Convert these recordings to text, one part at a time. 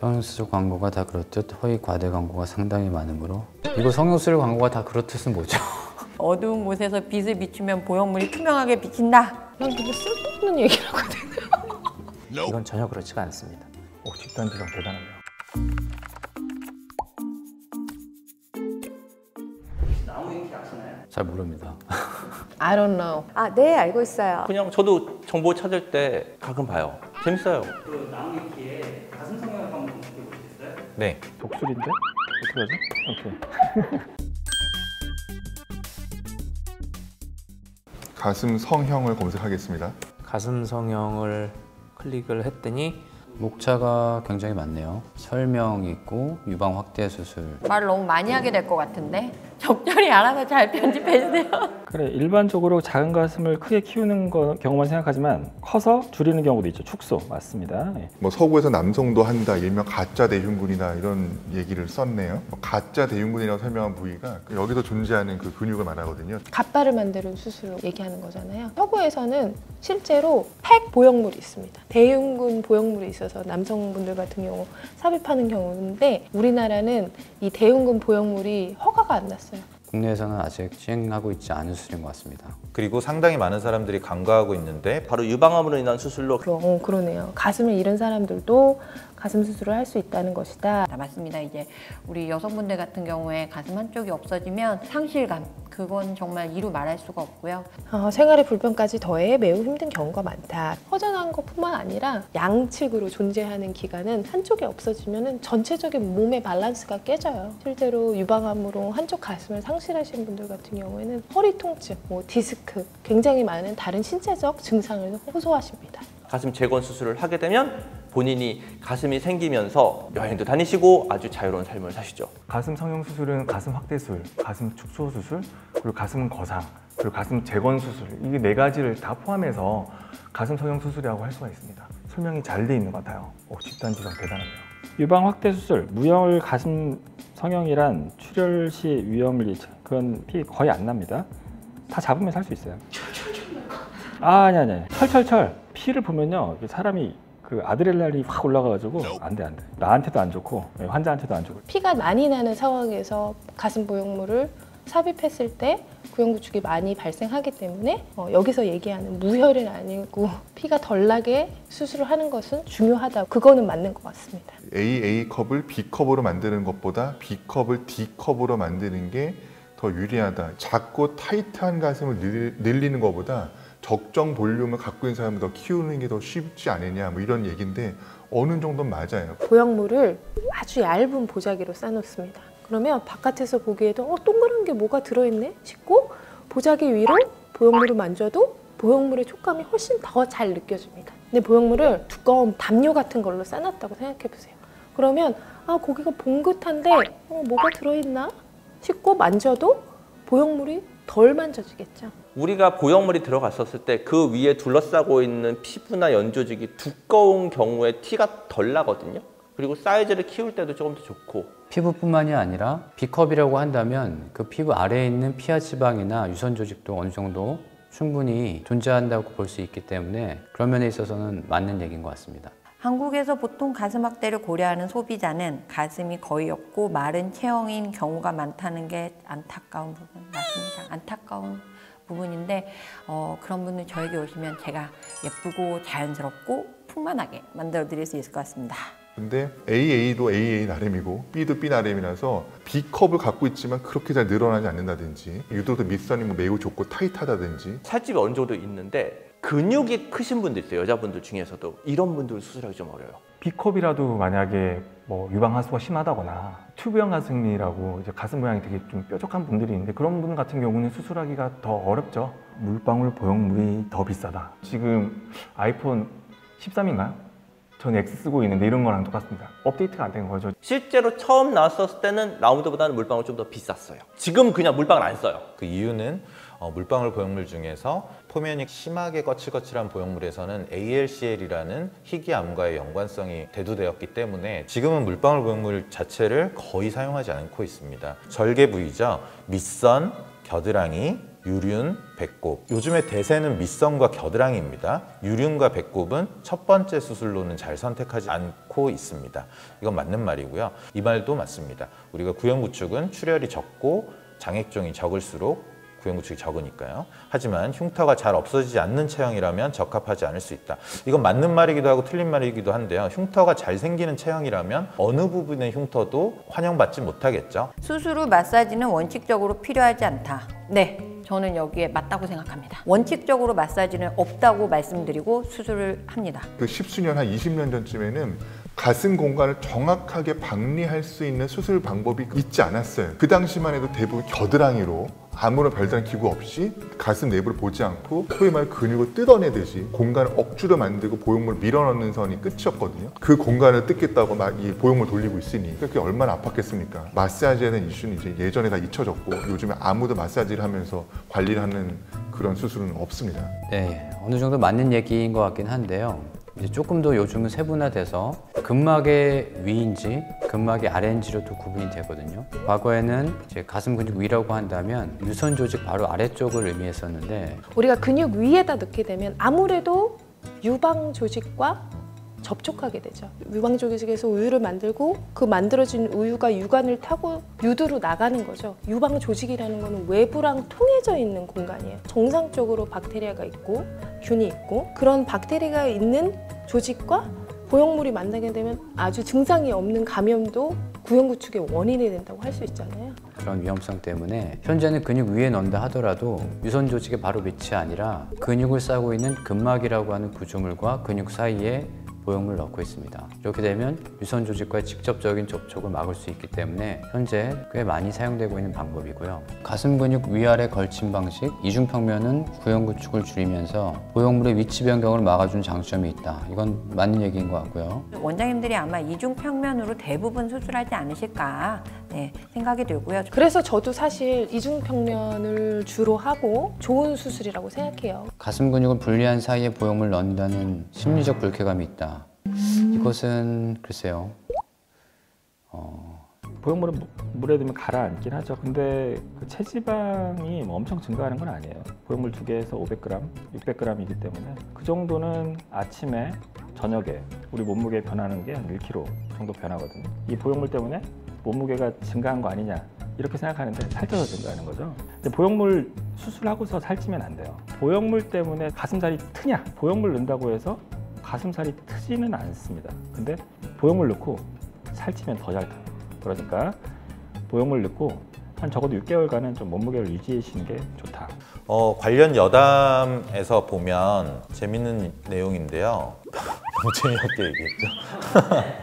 성형수술 광고가 다 그렇듯 허위 과대 광고가 상당히 많으므로. 이거 성형수술 광고가 다 그렇듯은 뭐죠? 어두운 곳에서 빛을 비추면 보형물이 투명하게 비친다. 난 되게 쓸데없는 얘기라고 해야 되나? 이건 전혀 그렇지가 않습니다. 집단 지성 대단하네요. 잘 모릅니다. I don't know. 아, 네, 알고 있어요. 그냥 저도 정보 찾을 때 가끔 봐요. 재밌어요. 그 나무위키에 가슴 성형을 한번 검색해 보시겠어요? 네. 독술인데? 어떡하지? 오케이. 가슴 성형을 검색하겠습니다. 가슴 성형을 클릭을 했더니 목차가 굉장히 많네요. 설명이 있고 유방 확대 수술. 말 너무 많이 하게 될 것 같은데 적절히 알아서 잘 편집해주세요. 그래, 일반적으로 작은 가슴을 크게 키우는 경우만 생각하지만 커서 줄이는 경우도 있죠. 축소 맞습니다. 예. 뭐 서구에서 남성도 한다, 일명 가짜 대흉근이다 이런 얘기를 썼네요. 가짜 대흉근이라고 설명한 부위가 여기서 존재하는 그 근육을 말하거든요. 갓발을 만드는 수술을 얘기하는 거잖아요. 서구에서는 실제로 팩 보형물이 있습니다. 대흉근 보형물이 있어서 남성분들 같은 경우 삽입하는 경우인데 우리나라는 이 대흉근 보형물이 허가가 안 났어요. 국내에서는 아직 시행하고 있지 않은 수술인 것 같습니다. 그리고 상당히 많은 사람들이 간과하고 있는데 바로 유방암으로 인한 수술로 그러네요. 가슴을 잃은 사람들도 가슴 수술을 할 수 있다는 것이다. 맞습니다. 이제 우리 여성분들 같은 경우에 가슴 한쪽이 없어지면 상실감, 그건 정말 이루 말할 수가 없고요. 생활의 불편까지 더해 매우 힘든 경우가 많다. 허전한 것뿐만 아니라 양측으로 존재하는 기관은 한쪽이 없어지면 전체적인 몸의 밸런스가 깨져요. 실제로 유방암으로 한쪽 가슴을 상실하신 분들 같은 경우에는 허리 통증, 디스크, 굉장히 많은 다른 신체적 증상을 호소하십니다. 가슴 재건 수술을 하게 되면 본인이 가슴이 생기면서 여행도 다니시고 아주 자유로운 삶을 사시죠. 가슴 성형 수술은 가슴 확대술, 가슴 축소 수술, 그리고 가슴 거상, 그리고 가슴 재건 수술, 이게 네 가지를 다 포함해서 가슴 성형 수술이라고 할 수가 있습니다. 설명이 잘 돼 있는 것 같아요. 집단 지성 대단하네요. 유방 확대 수술, 무혈 가슴 성형이란 출혈 시 위험을 그건 피 거의 안 납니다. 다 잡으면 살 수 있어요. 아니. 철철철. 피를 보면요, 사람이 그 아드레날린이 확 올라가가지고 안 돼. 나한테도 안 좋고 환자한테도 안 좋고. 피가 많이 나는 상황에서 가슴 보형물을 삽입했을 때 구형구축이 많이 발생하기 때문에 여기서 얘기하는 무혈은 아니고 피가 덜 나게 수술을 하는 것은 중요하다. 그거는 맞는 것 같습니다. A컵을 B컵으로 만드는 것보다 B컵을 D컵으로 만드는 게 더 유리하다. 작고 타이트한 가슴을 늘리는 것보다 적정 볼륨을 갖고 있는 사람을 더 키우는 게 더 쉽지 않느냐 뭐 이런 얘기인데 어느 정도는 맞아요. 보형물을 아주 얇은 보자기로 싸놓습니다. 그러면 바깥에서 보기에도 동그란 게 뭐가 들어있네 싶고 보자기 위로 보형물을 만져도 보형물의 촉감이 훨씬 더 잘 느껴집니다. 근데 보형물을 두꺼운 담요 같은 걸로 싸놨다고 생각해보세요. 그러면 거기가 봉긋한데 뭐가 들어있나 싶고 만져도 보형물이 덜 만져지겠죠. 우리가 보형물이 들어갔었을 때 그 위에 둘러싸고 있는 피부나 연조직이 두꺼운 경우에 티가 덜 나거든요. 그리고 사이즈를 키울 때도 조금 더 좋고. 피부뿐만이 아니라 B컵이라고 한다면 그 피부 아래에 있는 피하 지방이나 유선 조직도 어느 정도 충분히 존재한다고 볼 수 있기 때문에 그런 면에 있어서는 맞는 얘기인 것 같습니다. 한국에서 보통 가슴 확대를 고려하는 소비자는 가슴이 거의 없고 마른 체형인 경우가 많다는 게 안타까운 부분 맞습니다. 안타까운 부분인데 그런 분들 저에게 오시면 제가 예쁘고 자연스럽고 풍만하게 만들어 드릴 수 있을 것 같습니다. 근데 AA도 AA 나름이고 B도 B 나름이라서 B컵을 갖고 있지만 그렇게 잘 늘어나지 않는다든지 유도도 밑선이 매우 좋고 타이트하다든지 살집이 어느 정도 있는데 근육이 크신 분들 있어요. 여자분들 중에서도 이런 분들 수술하기 좀 어려워요. B컵이라도 만약에 유방 하수가 심하다거나 튜브형 가슴이라고 이제 가슴 모양이 되게 좀 뾰족한 분들이 있는데 그런 분 같은 경우는 수술하기가 더 어렵죠. 물방울 보형물이 더 비싸다. 지금 아이폰 13인가요? 전 X 쓰고 있는데 이런 거랑 똑같습니다. 업데이트가 안 된 거죠. 실제로 처음 나왔었을 때는 라운드보다는 물방울 좀 더 비쌌어요. 지금 그냥 물방울 안 써요. 그 이유는 물방울 보형물 중에서 표면이 심하게 거칠거칠한 보형물에서는 ALCL이라는 희귀암과의 연관성이 대두되었기 때문에 지금은 물방울 보형물 자체를 거의 사용하지 않고 있습니다. 절개 부위죠. 밑선, 겨드랑이, 유륜, 배꼽. 요즘에 대세는 밑선과 겨드랑이입니다. 유륜과 배꼽은 첫 번째 수술로는 잘 선택하지 않고 있습니다. 이건 맞는 말이고요. 이 말도 맞습니다. 우리가 구형구축은 출혈이 적고 장액종이 적을수록 구형구축이 적으니까요. 하지만 흉터가 잘 없어지지 않는 체형이라면 적합하지 않을 수 있다. 이건 맞는 말이기도 하고 틀린 말이기도 한데요. 흉터가 잘 생기는 체형이라면 어느 부분의 흉터도 환영받지 못하겠죠. 수술 후 마사지는 원칙적으로 필요하지 않다. 네, 저는 여기에 맞다고 생각합니다. 원칙적으로 마사지는 없다고 말씀드리고 수술을 합니다. 그 십수년, 한 20년 전쯤에는 가슴 공간을 정확하게 박리할 수 있는 수술 방법이 있지 않았어요. 그 당시만 해도 대부분 겨드랑이로 아무런 별다른 기구 없이 가슴 내부를 보지 않고 소위 말해 근육을 뜯어내듯이 공간을 억지로 만들고 보형물을 밀어넣는 선이 끝이었거든요. 그 공간을 뜯겠다고 막 이 보형물 돌리고 있으니 그게 얼마나 아팠겠습니까? 마사지에 대한 이슈는 이제 예전에 다 잊혀졌고 요즘에 아무도 마사지를 하면서 관리를 하는 그런 수술은 없습니다. 네, 어느 정도 맞는 얘기인 것 같긴 한데요. 이제 조금 더 요즘은 세분화돼서 근막의 위인지 근막의 아래인지로 또 구분이 되거든요. 과거에는 이제 가슴 근육 위라고 한다면 유선 조직 바로 아래쪽을 의미했었는데 우리가 근육 위에다 넣게 되면 아무래도 유방 조직과 접촉하게 되죠. 유방 조직에서 우유를 만들고 그 만들어진 우유가 유관을 타고 유두로 나가는 거죠. 유방 조직이라는 거는 외부랑 통해져 있는 공간이에요. 정상적으로 박테리아가 있고 균이 있고 그런 박테리아가 있는 조직과 보형물이 만나게 되면 아주 증상이 없는 감염도 구형구축의 원인이 된다고 할 수 있잖아요. 그런 위험성 때문에 현재는 근육 위에 넣는다 하더라도 유선 조직의 바로 밑이 아니라 근육을 싸고 있는 근막이라고 하는 구조물과 근육 사이에 보형물을 넣고 있습니다. 이렇게 되면 유선 조직과의 직접적인 접촉을 막을 수 있기 때문에 현재 꽤 많이 사용되고 있는 방법이고요. 가슴 근육 위아래 걸침 방식, 이중평면은 구형구축을 줄이면서 보형물의 위치 변경을 막아주는 장점이 있다. 이건 맞는 얘기인 것 같고요. 원장님들이 아마 이중평면으로 대부분 수술하지 않으실까 생각이 들고요. 그래서 저도 사실 이중평면을 주로 하고 좋은 수술이라고 생각해요. 가슴 근육을 분리한 사이에 보형물을 넣는다는 심리적 불쾌감이 있다. 이것은 글쎄요. 보형물은 물에 두면 가라앉긴 하죠. 근데 그 체지방이 뭐 엄청 증가하는 건 아니에요. 보형물 2개에서 500g, 600g이기 때문에 그 정도는 아침에, 저녁에 우리 몸무게 변하는 게 한 1kg 정도 변하거든요. 이 보형물 때문에 몸무게가 증가한 거 아니냐 이렇게 생각하는데 살쪄서 증가하는 거죠. 근데 보형물 수술하고서 살찌면 안 돼요. 보형물 때문에 가슴살이 트냐? 보형물 넣는다고 해서 가슴살이 트지는 않습니다. 근데 보형물 넣고 살찌면 더 잘 타요. 그러니까 보형물 넣고 한 적어도 6개월간은 좀 몸무게를 유지하시는 게 좋다. 관련 여담에서 보면 재밌는 내용인데요. 너무 재미없게 얘기했죠.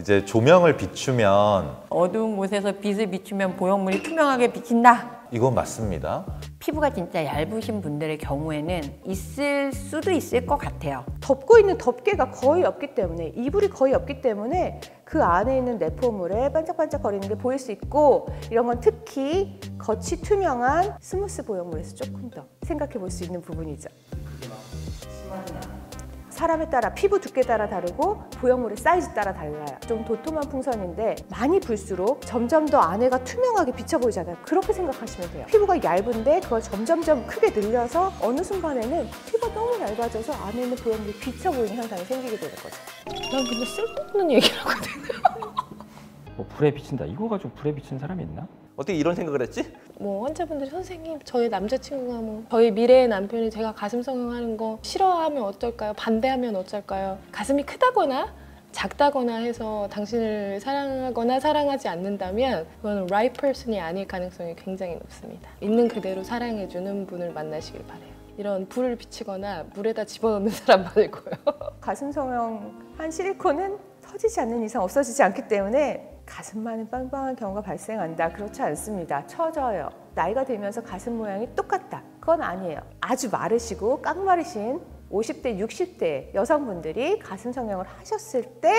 이제 조명을 비추면 어두운 곳에서 빛을 비추면 보형물이 투명하게 비친다. 이건 맞습니다. 피부가 진짜 얇으신 분들의 경우에는 있을 수도 있을 것 같아요. 덮고 있는 덮개가 거의 없기 때문에 이불이 거의 없기 때문에 그 안에 있는 내포물에 반짝반짝거리는 게 보일 수 있고 이런 건 특히 겉이 투명한 스무스 보형물에서 조금 더 생각해 볼 수 있는 부분이죠. 사람에 따라 피부 두께 따라 다르고 보형물의 사이즈 따라 달라요. 좀 도톰한 풍선인데 많이 불수록 점점 더 안에가 투명하게 비쳐 보이잖아요. 그렇게 생각하시면 돼요. 피부가 얇은데 그걸 점점점 크게 늘려서 어느 순간에는 피부가 너무 얇아져서 안에 있는 보형물이 비쳐 보이는 현상이 생기게 되는 거죠. 난 근데 쓸모없는 얘기라고 생각해요. 뭐 불에 비친다. 이거 가지고 불에 비친 사람이 있나? 어떻게 이런 생각을 했지? 뭐 환자분들이 선생님 저희 남자친구가 뭐 저희 미래의 남편이 제가 가슴 성형하는 거 싫어하면 어떨까요? 반대하면 어쩔까요? 가슴이 크다거나 작다거나 해서 당신을 사랑하거나 사랑하지 않는다면 그건 right person이 아닐 가능성이 굉장히 높습니다. 있는 그대로 사랑해주는 분을 만나시길 바래요. 이런 불을 비치거나 물에다 집어넣는 사람 말고요. 가슴 성형한 실리콘은 터지지 않는 이상 없어지지 않기 때문에 가슴만은 빵빵한 경우가 발생한다. 그렇지 않습니다. 처져요. 나이가 들면서 가슴 모양이 똑같다. 그건 아니에요. 아주 마르시고 깡마르신 50대, 60대 여성분들이 가슴 성형을 하셨을 때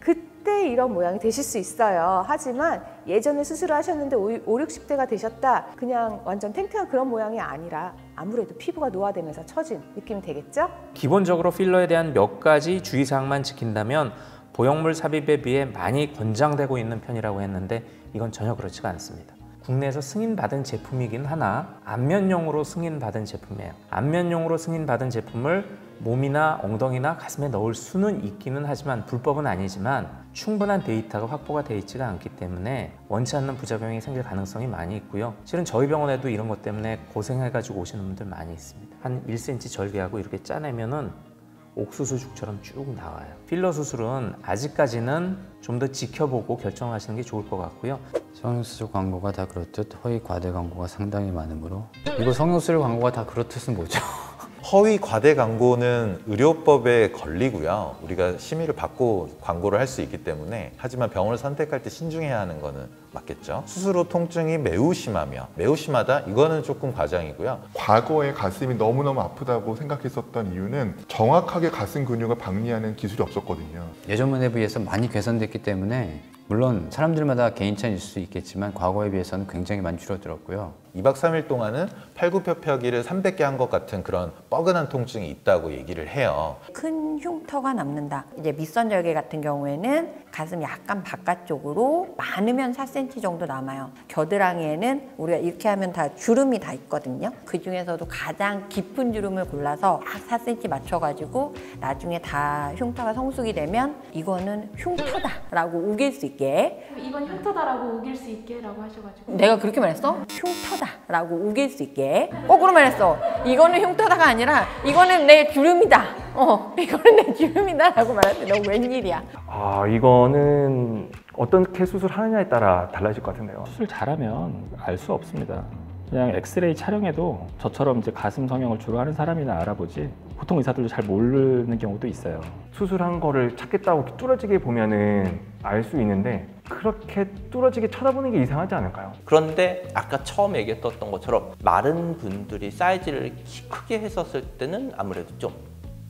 그때 이런 모양이 되실 수 있어요. 하지만 예전에 수술을 하셨는데 5, 60대가 되셨다. 그냥 완전 탱탱한 그런 모양이 아니라 아무래도 피부가 노화되면서 처진 느낌이 되겠죠? 기본적으로 필러에 대한 몇 가지 주의사항만 지킨다면 보형물 삽입에 비해 많이 권장되고 있는 편이라고 했는데 이건 전혀 그렇지가 않습니다. 국내에서 승인받은 제품이긴 하나 안면용으로 승인받은 제품이에요. 안면용으로 승인받은 제품을 몸이나 엉덩이나 가슴에 넣을 수는 있기는 하지만 불법은 아니지만 충분한 데이터가 확보가 되어 있지가 않기 때문에 원치 않는 부작용이 생길 가능성이 많이 있고요. 실은 저희 병원에도 이런 것 때문에 고생해가지고 오시는 분들 많이 있습니다. 한 1cm 절개하고 이렇게 짜내면은 옥수수 죽처럼 쭉 나와요. 필러 수술은 아직까지는 좀 더 지켜보고 결정하시는 게 좋을 것 같고요. 성형수술 광고가 다 그렇듯 허위 과대 광고가 상당히 많으므로 이거 성형수술 광고가 다 그렇듯은 뭐죠? 허위 과대 광고는 의료법에 걸리고요. 우리가 심의를 받고 광고를 할 수 있기 때문에 하지만 병원을 선택할 때 신중해야 하는 거는 맞겠죠. 수술 후 통증이 매우 심하다 이거는 조금 과장이고요. 과거에 가슴이 너무너무 아프다고 생각했었던 이유는 정확하게 가슴 근육을 박리하는 기술이 없었거든요. 예전에 비해서 많이 개선됐기 때문에 물론 사람들마다 개인차는 있을 수 있겠지만 과거에 비해서는 굉장히 많이 줄어들었고요. 2박 3일 동안은 팔굽혀펴기를 300개 한 것 같은 그런 뻐근한 통증이 있다고 얘기를 해요. 큰 흉터가 남는다. 이제 밑선 절개 같은 경우에는 가슴 약간 바깥쪽으로 많으면 4cm 정도 남아요. 겨드랑이에는 우리가 이렇게 하면 다 주름이 다 있거든요. 그 중에서도 가장 깊은 주름을 골라서 딱 4cm 맞춰가지고 나중에 다 흉터가 성숙이 되면 이거는 흉터다라고 우길 수 있게. 이건 흉터다라고 우길 수 있게라고 하셔가지고 내가 그렇게 말했어? 흉터다라고 우길 수 있게. 거꾸로 말했어. 이거는 흉터다가 아니라 이거는 내 주름이다. 이거는 내 주름이다라고 말했는데 너 웬일이야? 이거는 어떻게 수술하느냐에 따라 달라질 것 같은데요. 수술 잘하면 알 수 없습니다. 그냥 엑스레이 촬영에도 저처럼 이제 가슴 성형을 주로 하는 사람이나 알아보지 보통 의사들도 잘 모르는 경우도 있어요. 수술한 거를 찾겠다고 뚫어지게 보면은 알 수 있는데 그렇게 뚫어지게 쳐다보는 게 이상하지 않을까요? 그런데 아까 처음 얘기했던 것처럼 마른 분들이 사이즈를 크게 했었을 때는 아무래도 좀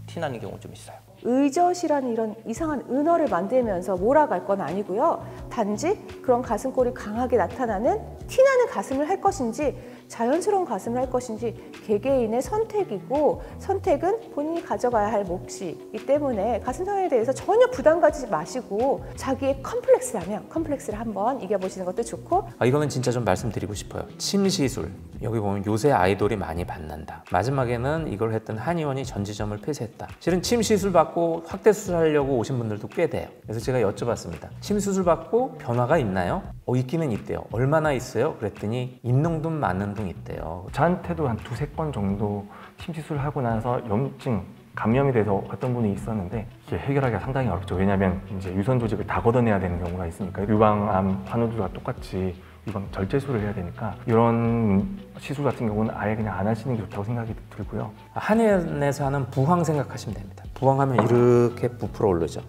티나는 경우 좀 있어요. 의젓이라는 이런 이상한 은어를 만들면서 몰아갈 건 아니고요. 단지 그런 가슴골이 강하게 나타나는 티나는 가슴을 할 것인지 자연스러운 가슴을 할 것인지 개개인의 선택이고 선택은 본인이 가져가야 할 몫이기 때문에 가슴 성형에 대해서 전혀 부담 가지지 마시고 자기의 컴플렉스라면 컴플렉스를 한번 이겨보시는 것도 좋고 이거는 진짜 좀 말씀드리고 싶어요. 침 시술 여기 보면 요새 아이돌이 많이 받는다. 마지막에는 이걸 했던 한의원이 전지점을 폐쇄했다. 실은 침 시술 받고 확대 수술하려고 오신 분들도 꽤 돼요. 그래서 제가 여쭤봤습니다. 침 수술 받고 변화가 있나요? 있기는 있대요. 얼마나 있어요? 그랬더니 있는 둥 많은 둥 있대요. 저한테도 한 2-3건 정도 침 시술하고 나서 염증, 감염이 돼서 어떤 분이 있었는데 이게 해결하기가 상당히 어렵죠. 왜냐하면 이제 유선 조직을 다 걷어내야 되는 경우가 있으니까 유방암 환우들과 똑같이 유방 절제술을 해야 되니까 이런 시술 같은 경우는 아예 그냥 안 하시는 게 좋다고 생각이 들고요. 한의원에서 하는 부황 생각하시면 됩니다. 부황하면 이렇게 부풀어 오르죠.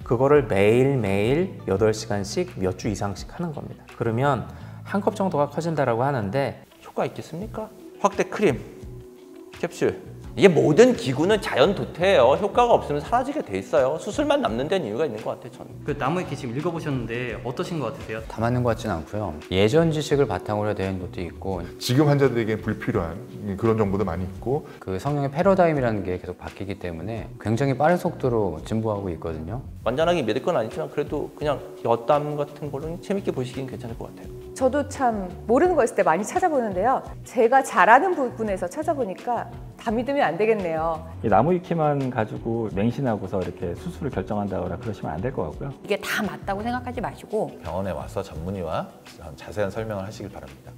그거를 매일매일 8시간씩 몇 주 이상씩 하는 겁니다. 그러면 한 컵 정도가 커진다라고 하는데 효과 있겠습니까? 확대 크림, 캡슐 이게 모든 기구는 자연 도태예요. 효과가 없으면 사라지게 돼 있어요. 수술만 남는 데는 이유가 있는 것 같아요. 저는. 그 나무위키 지금 읽어보셨는데 어떠신 것 같으세요? 다 맞는 것 같지는 않고요. 예전 지식을 바탕으로 되어 있는 것도 있고 지금 환자들에게 불필요한 그런 정보도 많이 있고 그 성형의 패러다임이라는 게 계속 바뀌기 때문에 굉장히 빠른 속도로 진보하고 있거든요. 완전하게 믿을 건 아니지만 그래도 그냥 엿담 같은 거는 재밌게 보시긴 괜찮을 것 같아요. 저도 참 모르는 거 있을 때 많이 찾아보는데요. 제가 잘하는 부분에서 찾아보니까 다 믿으면 안 되겠네요. 이 나무위키만 가지고 맹신하고서 이렇게 수술을 결정한다거나 그러시면 안 될 것 같고요. 이게 다 맞다고 생각하지 마시고 병원에 와서 전문의와 자세한 설명을 하시길 바랍니다.